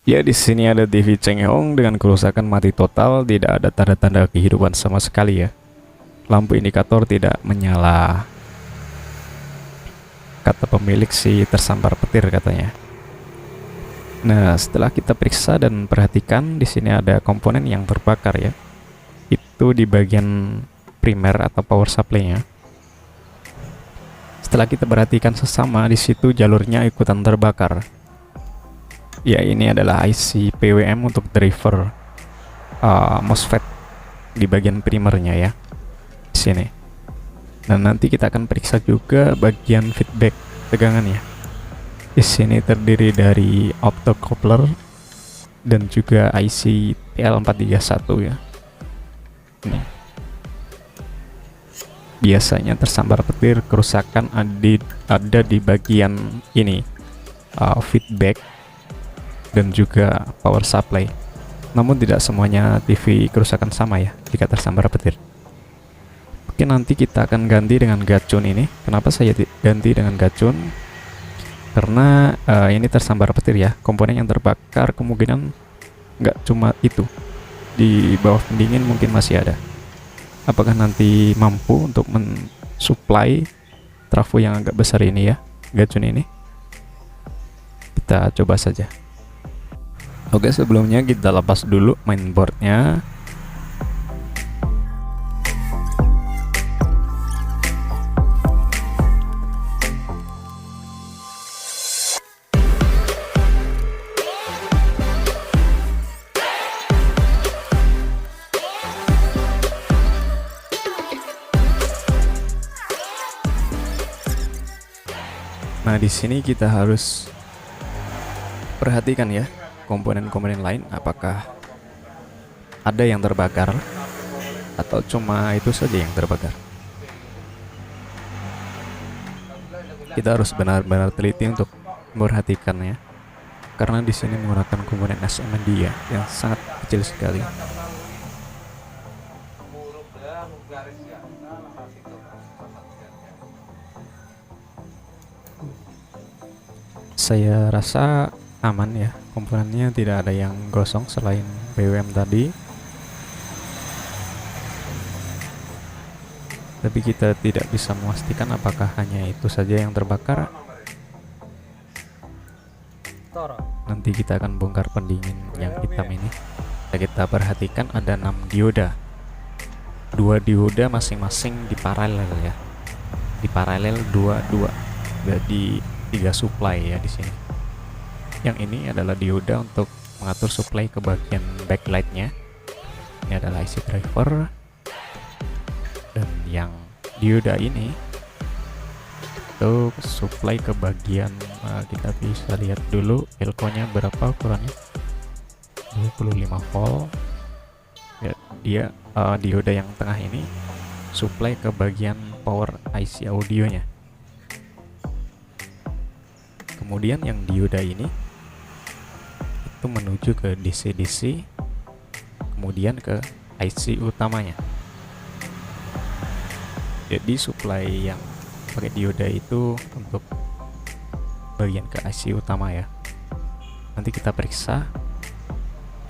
Ya, di sini ada TV Chenghong dengan kerusakan mati total, tidak ada tanda-tanda kehidupan sama sekali ya. Lampu indikator tidak menyala. Kata pemilik sih tersambar petir katanya. Nah, setelah kita periksa dan perhatikan, di sini ada komponen yang terbakar ya. Itu di bagian primer atau power supply-nya. Setelah kita perhatikan sesama, di situ jalurnya ikutan terbakar. Ya, ini adalah IC PWM untuk driver MOSFET di bagian primernya ya, di sini. Dan nanti kita akan periksa juga bagian feedback tegangannya. Di sini terdiri dari optocoupler dan juga IC TL431 ya. Ini. Biasanya tersambar petir, kerusakan ada di bagian ini, feedback dan juga power supply. Namun tidak semuanya TV kerusakan sama ya jika tersambar petir. Oke, nanti kita akan ganti dengan gacun ini. Kenapa saya ganti dengan gacun? Karena ini tersambar petir ya. Komponen yang terbakar kemungkinan nggak cuma itu. Di bawah pendingin mungkin masih ada. Apakah nanti mampu untuk mensuplai trafo yang agak besar ini ya, gacun ini? Kita coba saja. Oke, sebelumnya kita lepas dulu mainboardnya. Nah, di sini kita harus perhatikan ya komponen-komponen lain, apakah ada yang terbakar atau cuma itu saja yang terbakar. Kita harus benar-benar teliti untuk memperhatikannya, karena di sini menggunakan komponen SMD ya, yang sangat kecil sekali. Saya rasa aman ya, komponennya tidak ada yang gosong selain BWM tadi. Tapi kita tidak bisa memastikan apakah hanya itu saja yang terbakar. Nanti kita akan bongkar pendingin yang hitam ini. Kita perhatikan ada 6 dioda. 2 dioda masing-masing di paralel ya. Di paralel 2 jadi 3 supply ya di sini. Yang ini adalah dioda untuk mengatur supply ke bagian backlightnya. Ini adalah IC driver. Dan yang dioda ini itu supply ke bagian kita bisa lihat dulu elko-nya berapa ukurannya, 25 volt ya. Dia dioda yang tengah ini supply ke bagian power IC audionya. Kemudian yang dioda ini itu menuju ke DC-DC, kemudian ke IC utamanya. Jadi supply yang pakai dioda itu untuk bagian ke IC utama ya. Nanti kita periksa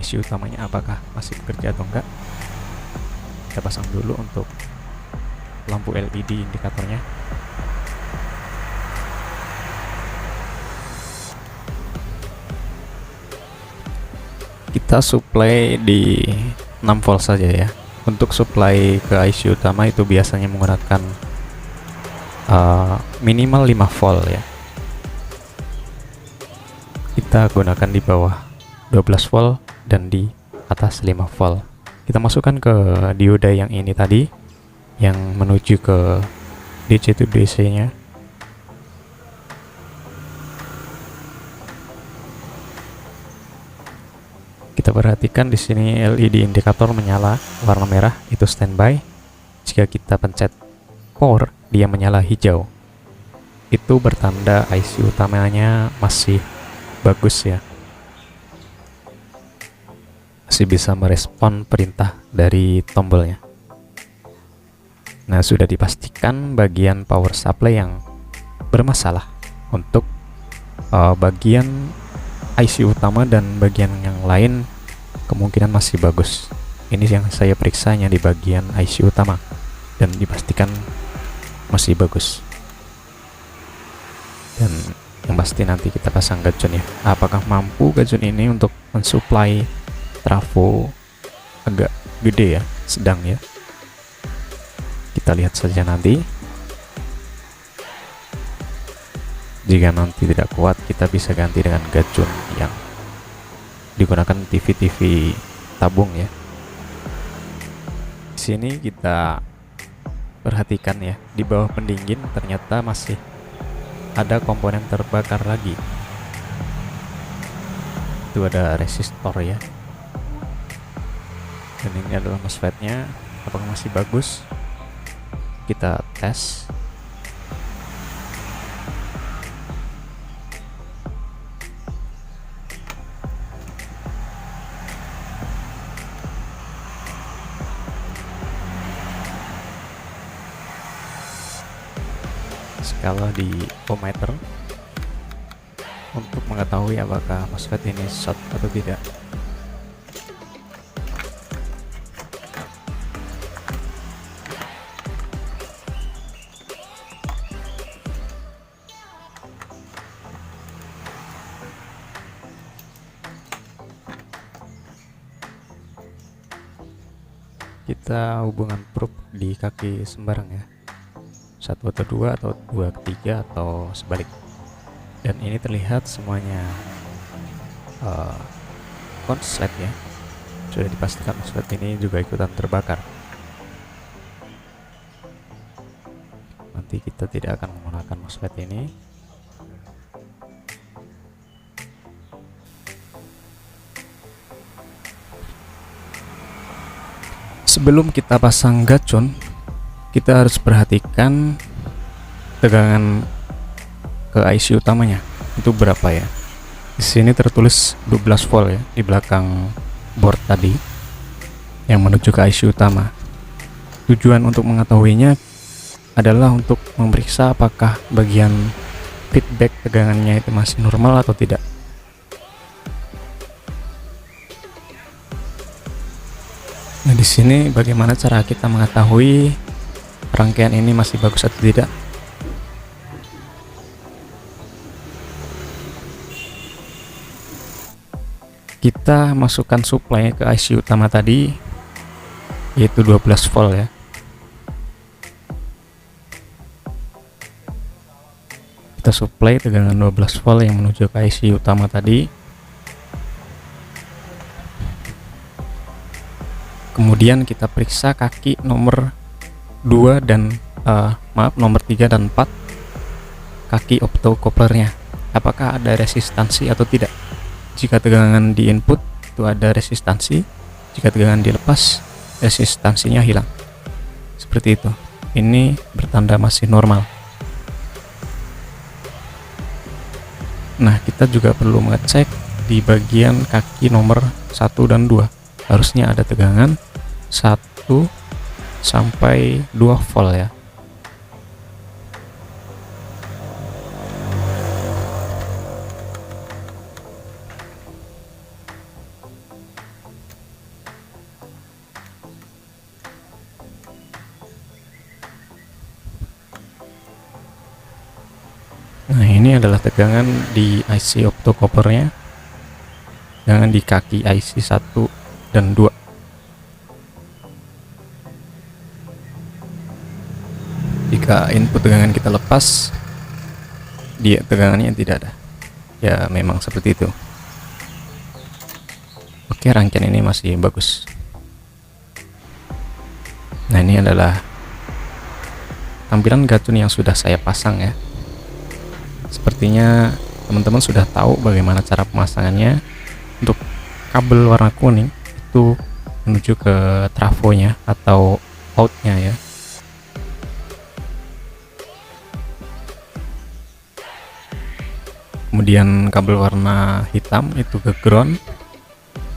IC utamanya apakah masih bekerja atau enggak. Kita pasang dulu untuk lampu LED indikatornya. Kita supply di 6 volt saja ya. Untuk supply ke IC utama itu biasanya menggunakan minimal 5 volt ya. Kita gunakan di bawah 12 volt dan di atas 5 volt. Kita masukkan ke dioda yang ini tadi, yang menuju ke DC to DC nya. Kita perhatikan di sini LED indikator menyala warna merah, itu standby. Jika kita pencet power, dia menyala hijau. Itu bertanda IC utamanya masih bagus ya. Masih bisa merespon perintah dari tombolnya. Nah, sudah dipastikan bagian power supply yang bermasalah. Untuk bagian IC utama dan bagian yang lain kemungkinan masih bagus. Ini yang saya periksanya di bagian IC utama dan dipastikan masih bagus. Dan yang pasti nanti kita pasang gacun ya. Apakah mampu gacun ini untuk mensuplai trafo agak gede ya, sedang ya. Kita lihat saja nanti. Jika nanti tidak kuat, kita bisa ganti dengan gacun yang digunakan TV-TV tabung ya. Di sini kita perhatikan ya, di bawah pendingin ternyata masih ada komponen terbakar lagi. Itu ada resistor ya. Dan ini adalah MOSFET-nya, apakah masih bagus? Kita tes. Skala di ohmmeter untuk mengetahui apakah MOSFET ini short atau tidak. Kita hubungan probe di kaki sembarang ya, 1 atau 2 atau 2 ke 3 atau sebalik. Dan ini terlihat semuanya konslet ya. Sudah dipastikan MOSFET ini juga ikutan terbakar. Nanti kita tidak akan menggunakan MOSFET ini. Sebelum kita pasang gacun, kita harus perhatikan tegangan ke IC utamanya itu berapa ya. Di sini tertulis 12 volt ya di belakang board tadi yang menuju ke IC utama. Tujuan untuk mengetahuinya adalah untuk memeriksa apakah bagian feedback tegangannya itu masih normal atau tidak. Nah, di sini bagaimana cara kita mengetahui rangkaian ini masih bagus atau tidak? Kita masukkan supply ke IC utama tadi, yaitu 12 volt ya. Kita supply tegangan 12 volt yang menuju ke IC utama tadi. Kemudian kita periksa kaki nomor 2 dan nomor 3 dan 4, kaki optocouplernya, apakah ada resistansi atau tidak. Jika tegangan di input itu ada resistansi, jika tegangan dilepas resistansinya hilang. Seperti itu. Ini bertanda masih normal. Nah, kita juga perlu mengecek di bagian kaki nomor 1 dan 2. Harusnya ada tegangan 1 sampai 2 volt ya. Nah, ini adalah tegangan di IC optocouplernya, tegangan di kaki IC 1 dan 2. Jika input tegangan kita lepas, dia tegangannya tidak ada. Ya, memang seperti itu. Oke, rangkaian ini masih bagus. Nah, ini adalah tampilan gacun yang sudah saya pasang ya. Sepertinya teman-teman sudah tahu bagaimana cara pemasangannya. Untuk kabel warna kuning itu menuju ke trafonya atau outnya ya. Kemudian kabel warna hitam itu ke ground,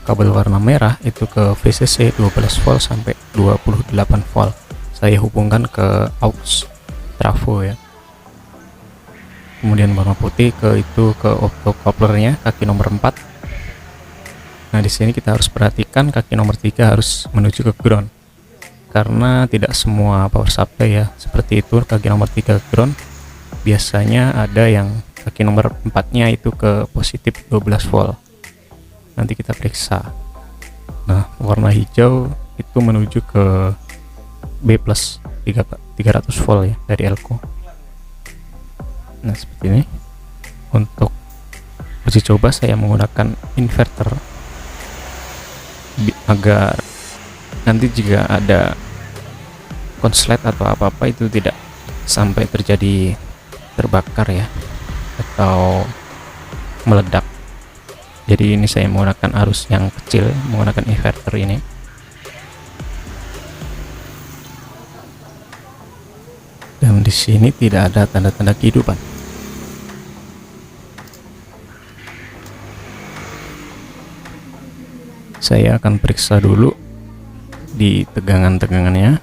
kabel warna merah itu ke VCC 12 volt sampai 28 volt. Saya hubungkan ke aux trafo ya. kemudian warna putih ke optocouplernya kaki nomor 4. Nah, di sini kita harus perhatikan kaki nomor 3 harus menuju ke ground, karena tidak semua power supply ya seperti itu. Kaki nomor 3 ke ground, biasanya ada yang kaki nomor 4-nya itu ke positif 12 volt. Nanti kita periksa. Nah, warna hijau itu menuju ke B plus 300 volt ya dari elko. Nah, seperti ini. Untuk uji coba saya menggunakan inverter agar nanti jika ada konslet atau apa-apa itu tidak sampai terjadi terbakar ya atau meledak. Jadi ini saya menggunakan arus yang kecil, menggunakan inverter ini. Dan di sini tidak ada tanda-tanda kehidupan. Saya akan periksa dulu di tegangan-tegangannya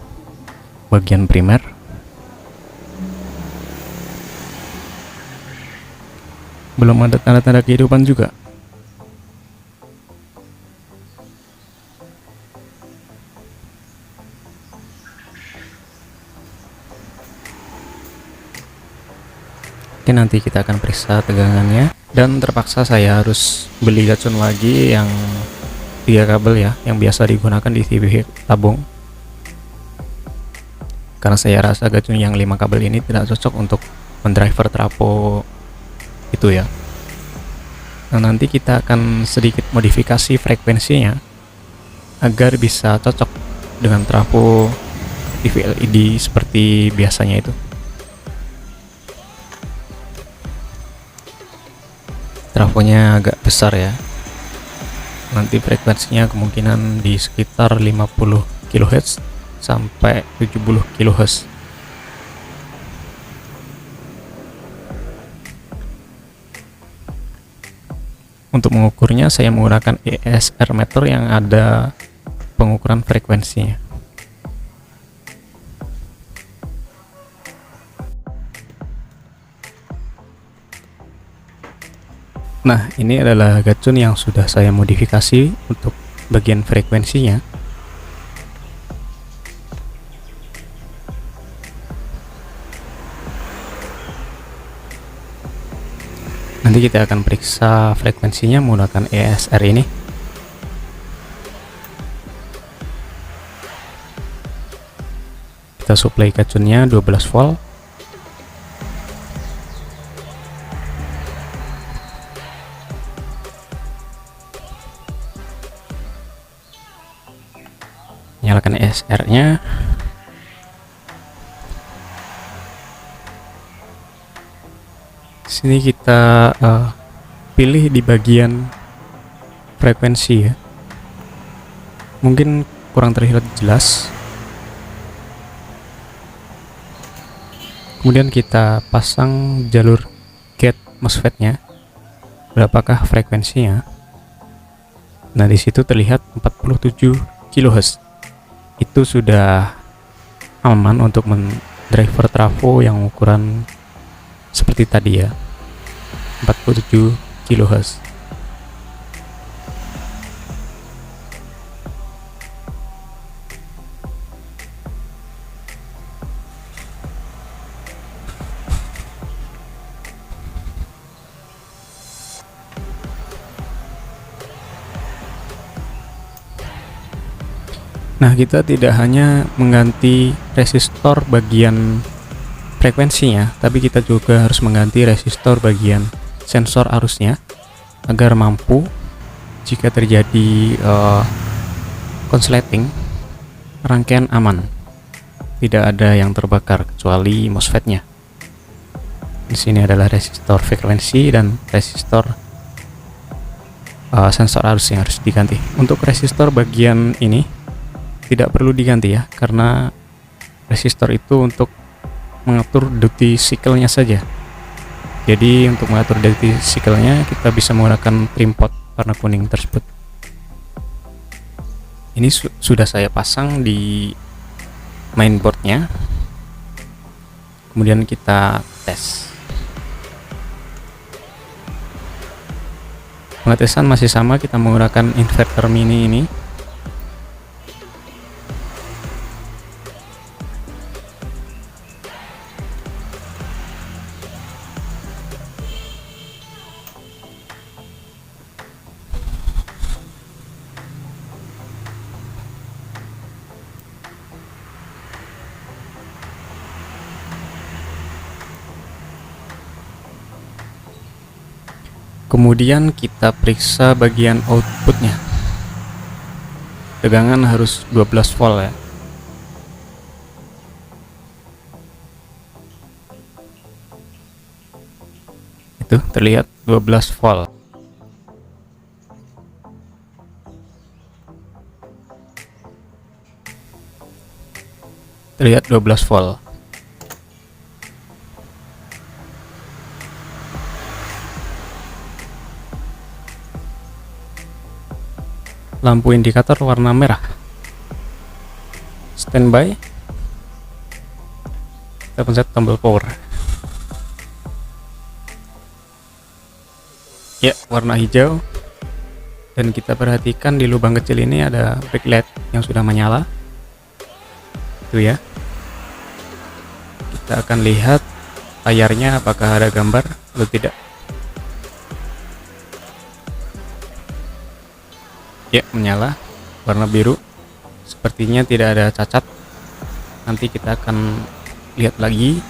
bagian primer. Belum ada tanda-tanda kehidupan juga. Oke, nanti kita akan periksa tegangannya, dan terpaksa saya harus beli gacun lagi yang 3 kabel ya, yang biasa digunakan di TV tabung, karena saya rasa gacun yang 5 kabel ini tidak cocok untuk mendriver trafo itu ya. Nah, nanti kita akan sedikit modifikasi frekuensinya agar bisa cocok dengan trafo TV LED seperti biasanya itu. Trafonya agak besar ya, nanti frekuensinya kemungkinan di sekitar 50 kHz sampai 70 kHz. Untuk mengukurnya saya menggunakan ESR meter yang ada pengukuran frekuensinya. Nah, ini adalah gacun yang sudah saya modifikasi untuk bagian frekuensinya. Nanti kita akan periksa frekuensinya menggunakan ESR ini. Kita supply gacunnya 12 volt. Nyalakan ESR-nya. Sini kita pilih di bagian frekuensi ya. Mungkin kurang terlihat jelas. Kemudian kita pasang jalur gate MOSFET-nya. Berapakah frekuensinya? Nah, di situ terlihat 47 kHz. Itu sudah aman untuk mendriver trafo yang ukuran seperti tadi ya, 47 kHz. Nah, kita tidak hanya mengganti resistor bagian frekuensinya, tapi kita juga harus mengganti resistor bagian sensor arusnya agar mampu jika terjadi konsleting, rangkaian aman, tidak ada yang terbakar kecuali MOSFET-nya. Di sini adalah resistor frekuensi dan resistor sensor arus yang harus diganti. Untuk resistor bagian ini tidak perlu diganti ya, karena resistor itu untuk mengatur duty cycle-nya saja. Jadi untuk mengatur duty cycle-nya kita bisa menggunakan trim pot warna kuning tersebut. Ini sudah saya pasang di mainboard-nya. Kemudian kita tes. Pengetesan masih sama, kita menggunakan inverter mini ini. Kemudian kita periksa bagian outputnya. Tegangan harus 12 volt ya. Itu terlihat 12 volt. Terlihat 12 volt. Lampu indikator warna merah. Standby. Kita pencet tombol power. Ya, warna hijau. Dan kita perhatikan di lubang kecil ini ada backlight yang sudah menyala. Itu ya. Kita akan lihat layarnya apakah ada gambar atau tidak. Ya, menyala, warna biru. Sepertinya tidak ada cacat. Nanti kita akan lihat lagi.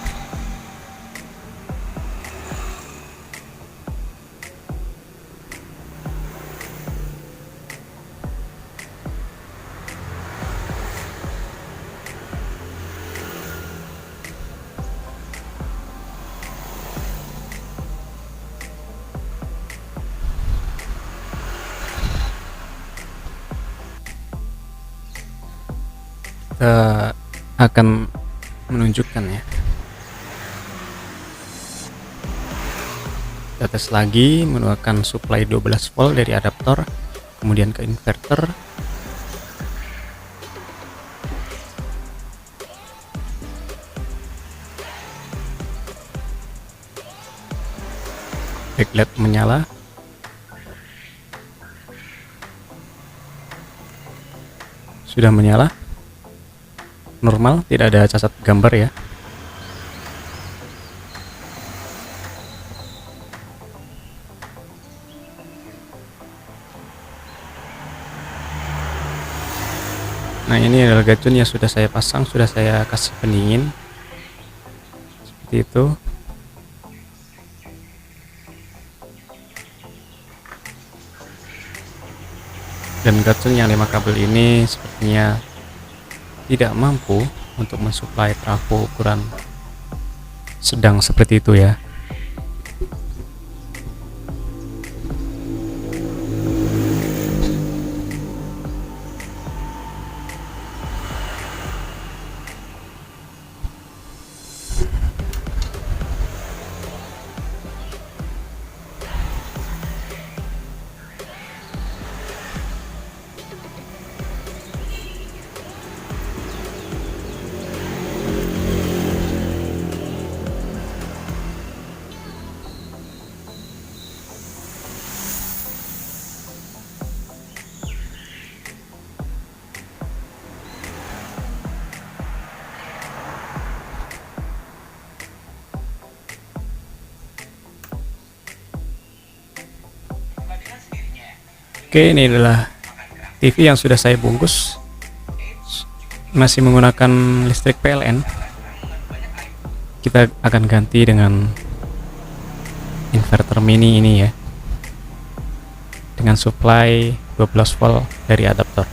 Kita akan menunjukkan ya. Kita tes lagi menggunakan supply 12 volt dari adaptor, kemudian ke inverter. Backlight menyala. Sudah menyala. Normal, tidak ada cacat gambar ya. Nah, ini adalah gacun yang sudah saya pasang, sudah saya kasih pendingin seperti itu. Dan gacun yang 5 kabel ini sepertinya tidak mampu untuk mensuplai trafo ukuran sedang seperti itu ya. Oke, ini adalah TV yang sudah saya bungkus, masih menggunakan listrik PLN. Kita akan ganti dengan inverter mini ini ya, dengan supply 12 volt dari adaptor.